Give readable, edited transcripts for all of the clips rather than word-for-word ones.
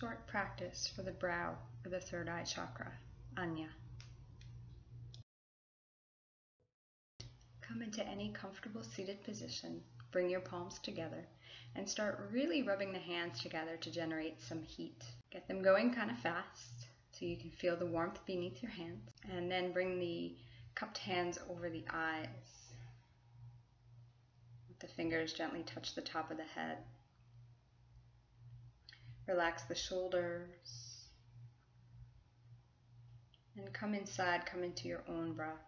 short practice for the brow or the third eye chakra, Anja. Come into any comfortable seated position, bring your palms together, and start really rubbing the hands together to generate some heat. Get them going kind of fast so you can feel the warmth beneath your hands, and then bring the cupped hands over the eyes. Let the fingers gently touch the top of the head. Relax the shoulders, and come inside, come into your own breath.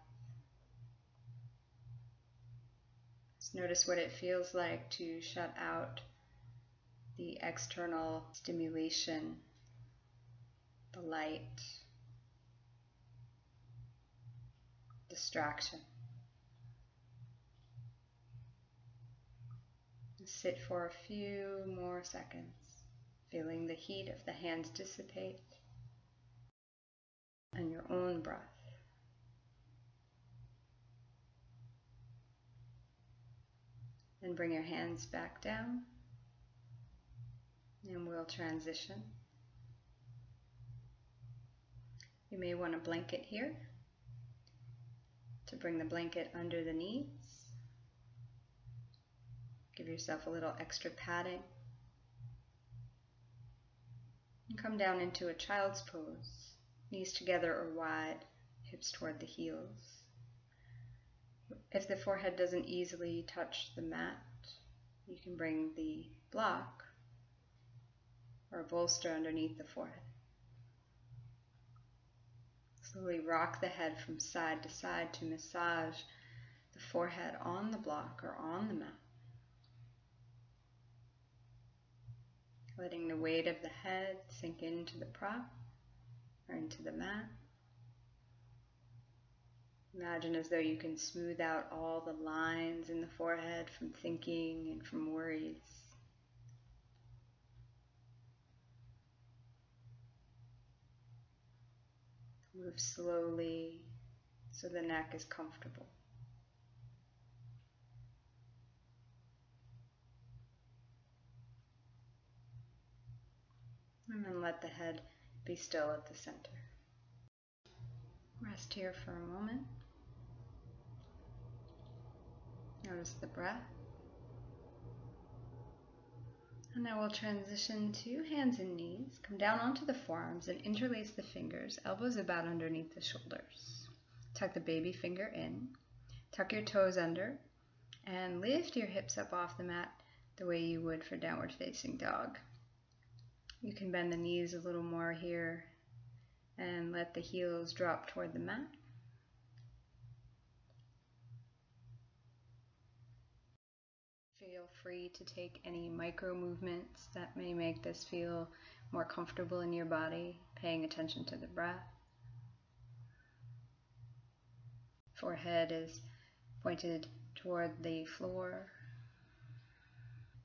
Just notice what it feels like to shut out the external stimulation, the light, distraction. Sit for a few more seconds, feeling the heat of the hands dissipate and your own breath. Then bring your hands back down and we'll transition. You may want a blanket here to bring the blanket under the knees. Give yourself a little extra padding. And come down into a child's pose, knees together or wide, hips toward the heels. If the forehead doesn't easily touch the mat, you can bring the block or a bolster underneath the forehead. Slowly rock the head from side to side to massage the forehead on the block or on the mat. Letting the weight of the head sink into the prop or into the mat. Imagine as though you can smooth out all the lines in the forehead from thinking and from worries. Move slowly so the neck is comfortable. And then let the head be still at the center. Rest here for a moment. Notice the breath. And now we'll transition to hands and knees. Come down onto the forearms and interlace the fingers, elbows about underneath the shoulders. Tuck the baby finger in. Tuck your toes under and lift your hips up off the mat the way you would for downward facing dog. You can bend the knees a little more here and let the heels drop toward the mat. Feel free to take any micro movements that may make this feel more comfortable in your body, paying attention to the breath. Forehead is pointed toward the floor.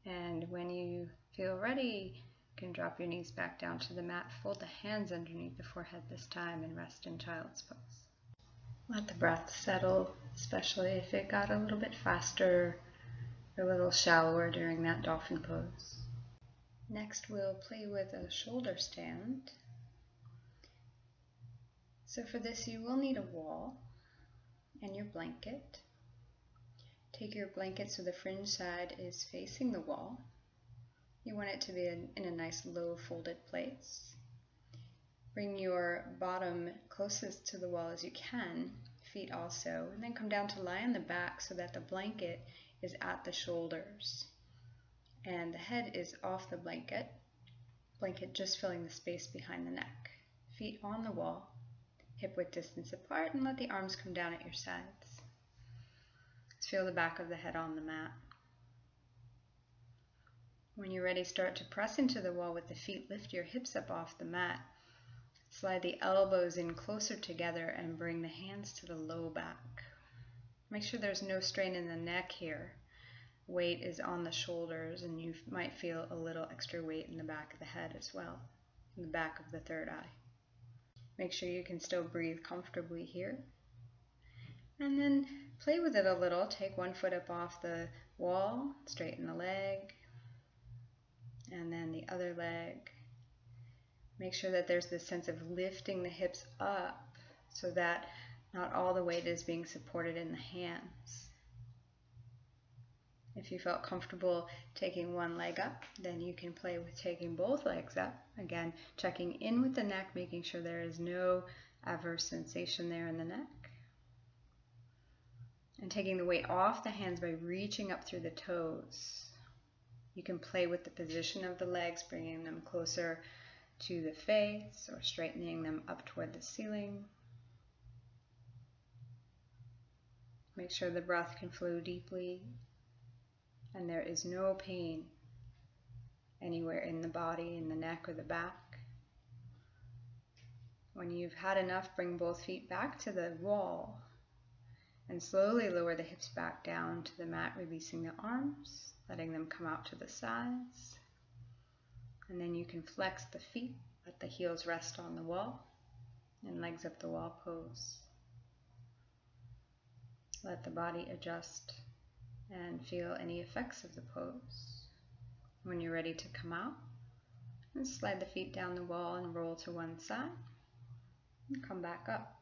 And when you feel ready, you can drop your knees back down to the mat, fold the hands underneath the forehead this time, and rest in child's pose. Let the breath settle, especially if it got a little bit faster or a little shallower during that dolphin pose. Next, we'll play with a shoulder stand. So for this, you will need a wall and your blanket. Take your blanket so the fringe side is facing the wall. You want it to be in a nice low folded place. Bring your bottom closest to the wall as you can, feet also, and then come down to lie on the back so that the blanket is at the shoulders and the head is off the blanket just filling the space behind the neck. Feet on the wall, hip width distance apart, and let the arms come down at your sides. Just feel the back of the head on the mat. When you're ready, start to press into the wall with the feet. Lift your hips up off the mat. Slide the elbows in closer together and bring the hands to the low back. Make sure there's no strain in the neck here. Weight is on the shoulders, and you might feel a little extra weight in the back of the head as well, in the back of the third eye. Make sure you can still breathe comfortably here. And then play with it a little. Take one foot up off the wall, straighten the leg, and then the other leg. Make sure that there's this sense of lifting the hips up so that not all the weight is being supported in the hands. If you felt comfortable taking one leg up, then you can play with taking both legs up. Again, checking in with the neck, making sure there is no adverse sensation there in the neck. And taking the weight off the hands by reaching up through the toes. You can play with the position of the legs, bringing them closer to the face or straightening them up toward the ceiling. Make sure the breath can flow deeply and there is no pain anywhere in the body, in the neck or the back. When you've had enough, bring both feet back to the wall and slowly lower the hips back down to the mat, releasing the arms, letting them come out to the sides. And then you can flex the feet, let the heels rest on the wall, and legs up the wall pose. Let the body adjust and feel any effects of the pose. When you're ready to come out, and slide the feet down the wall and roll to one side, and come back up.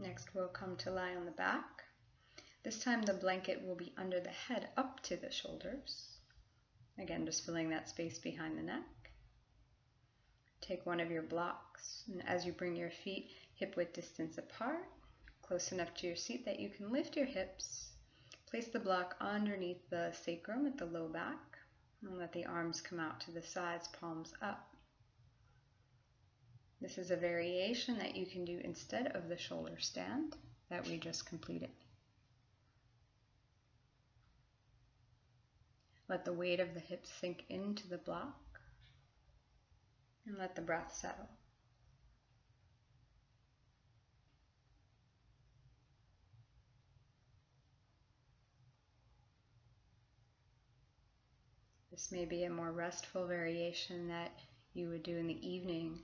Next, we'll come to lie on the back. This time the blanket will be under the head up to the shoulders. Again, just filling that space behind the neck. Take one of your blocks, and as you bring your feet hip-width distance apart, close enough to your seat that you can lift your hips, place the block underneath the sacrum at the low back, and let the arms come out to the sides, palms up. This is a variation that you can do instead of the shoulder stand that we just completed. Let the weight of the hips sink into the block and let the breath settle. This may be a more restful variation that you would do in the evening.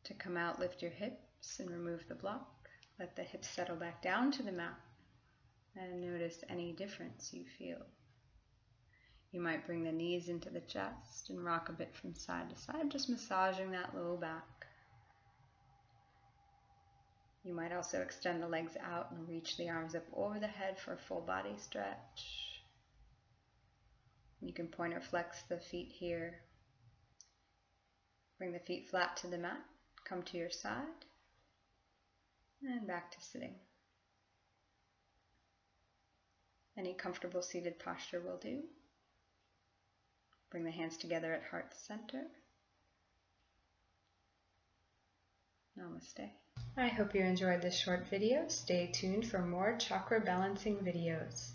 To come out, lift your hips and remove the block. Let the hips settle back down to the mat and notice any difference you feel. You might bring the knees into the chest and rock a bit from side to side, just massaging that low back. You might also extend the legs out and reach the arms up over the head for a full body stretch. You can point or flex the feet here. Bring the feet flat to the mat. Come to your side and back to sitting. Any comfortable seated posture will do. Bring the hands together at heart center. Namaste. I hope you enjoyed this short video. Stay tuned for more chakra balancing videos.